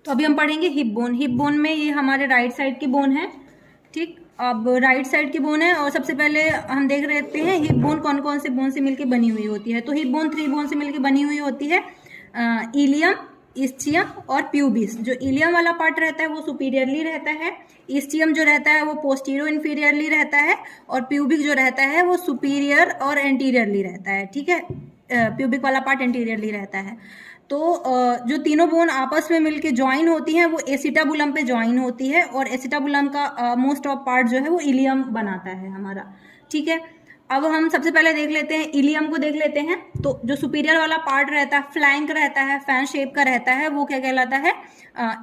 तो अभी हम पढ़ेंगे हिप बोन। हिप बोन में ये हमारे राइट साइड की बोन है, ठीक। अब राइट साइड की बोन है और सबसे पहले हम देख लेते हैं हिप बोन कौन कौन से बोन से मिलकर बनी हुई होती है। तो हिप बोन 3 बोन से मिलकर बनी हुई होती है, इलियम, इस्चियम और प्यूबिस। जो इलियम वाला पार्ट रहता है वो सुपीरियरली रहता है, इस्चियम जो रहता है वो पोस्टीरियर इन्फीरियरली रहता है, और प्यूबिक जो रहता है वो सुपीरियर और एंटीरियरली रहता है, ठीक है। प्यूबिक वाला पार्ट एंटीरियरली रहता है। तो जो तीनों बोन आपस में मिलके ज्वाइन होती हैं वो एसिटाबुलम पे ज्वाइन होती है, और एसिटाबुलम का मोस्ट ऑफ पार्ट जो है वो इलियम बनाता है हमारा, ठीक है। अब हम सबसे पहले देख लेते हैं इलियम को देख लेते हैं। तो जो सुपीरियर वाला पार्ट रहता है, फ्लैंक रहता है, फैन शेप का रहता है, वो क्या कहलाता है,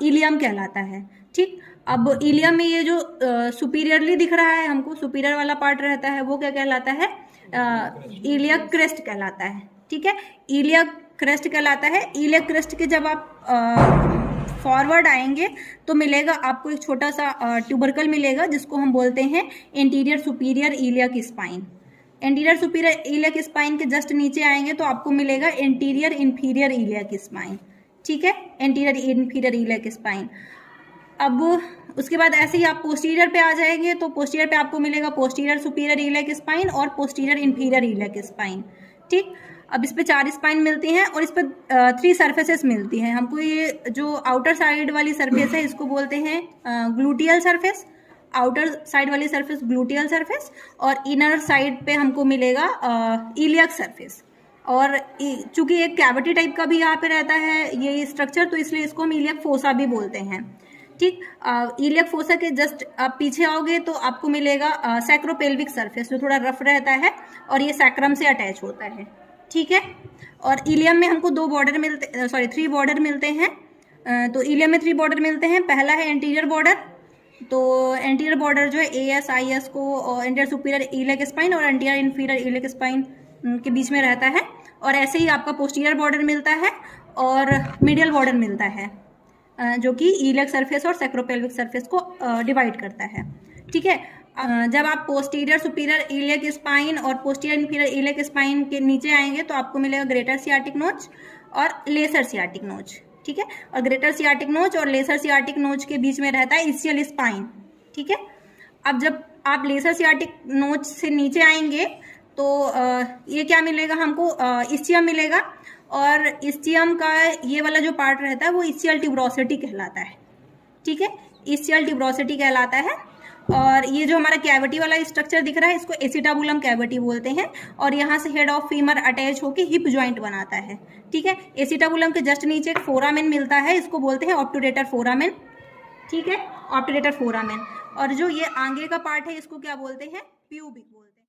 इलियम कहलाता है, ठीक। अब इलियम में ये जो सुपीरियरली दिख रहा है हमको, सुपीरियर वाला पार्ट रहता है वो क्या कहलाता है, इलियक क्रेस्ट कहलाता है, ठीक है। इलियक क्रेस्ट कहलाता है। इलियक क्रेस्ट के जब आप फॉरवर्ड आएंगे तो मिलेगा आपको एक छोटा सा ट्यूबरकल मिलेगा जिसको हम बोलते हैं anterior superior iliac spine. Anterior superior iliac spine के जस्ट नीचे आएंगे तो आपको मिलेगा एंटीरियर इंफीरियर इलियक स्पाइन, ठीक है, एंटीरियर इंफीरियर इलियक स्पाइन। अब उसके बाद ऐसे ही आप पोस्टीरियर पे आ जाएंगे तो पोस्टीरियर पे आपको मिलेगा पोस्टीरियर सुपीरियर इलियक स्पाइन और पोस्टीरियर इंफीरियर इलियक स्पाइन, ठीक। अब इस पे 4 स्पाइन मिलती हैं और इस पे 3 सर्फेसेस मिलती हैं हमको। ये जो आउटर साइड वाली सरफेस है इसको बोलते हैं ग्लूटियल सरफेस, आउटर साइड वाली सरफेस ग्लूटियल सरफेस, और इनर साइड पे हमको मिलेगा इलियक सरफेस। और चूंकि एक कैविटी टाइप का भी यहाँ पे रहता है ये स्ट्रक्चर, तो इसलिए इसको हम इलियक फोसा भी बोलते हैं, ठीक। इलियक फोसा के जस्ट आप पीछे आओगे तो आपको मिलेगा सैक्रोपेल्विक सरफेस जो थोड़ा रफ रहता है और ये सैक्रम से अटैच होता है, ठीक है। और इलियम में हमको 3 बॉर्डर मिलते हैं। तो इलियम में 3 बॉर्डर मिलते हैं। पहला है एंटीरियर बॉर्डर। तो एंटीरियर बॉर्डर जो है एएस आईएस को एंटीरियर सुपीरियर इलियक स्पाइन और एंटीरियर इंफीरियर इलियक स्पाइन के बीच में रहता है। और ऐसे ही आपका पोस्टीरियर बॉर्डर मिलता है और मीडियल बॉर्डर मिलता है जो कि इलियक सरफेस और सैक्रोपेल्विक सरफेस को डिवाइड करता है, ठीक है। जब आप पोस्टीरियर सुपीरियर इलियक स्पाइन और पोस्टीरियर इंफीरियर इलियक स्पाइन के नीचे आएंगे तो आपको मिलेगा ग्रेटर सियाटिक नोच और लेसर सियाटिक नोच, ठीक है। और ग्रेटर सियाटिक नोच और लेसर सियाटिक नोच के बीच में रहता है इस्चियल स्पाइन, ठीक है। अब जब आप लेसर सियाटिक नोच से नीचे आएंगे तो ये क्या मिलेगा हमको, इस्चियम मिलेगा। और इस्चियम का ये वाला जो पार्ट रहता है वो इस्चियल ट्यूबरोसिटी कहलाता है, ठीक है, इस्चियल ट्यूबरोसिटी कहलाता है। और ये जो हमारा कैविटी वाला स्ट्रक्चर दिख रहा है इसको एसिटाबुलम कैविटी बोलते हैं, और यहाँ से हेड ऑफ फीमर अटैच होकर हिप जॉइंट बनाता है, ठीक है। एसिटाबुलम के जस्ट नीचे एक फोरामेन मिलता है, इसको बोलते हैं ऑब्टुरेटर फोरामेन, ठीक है, ऑब्टुरेटर फोरामेन। और जो ये आगे का पार्ट है इसको क्या बोलते हैं, प्यूबिक बोलते हैं।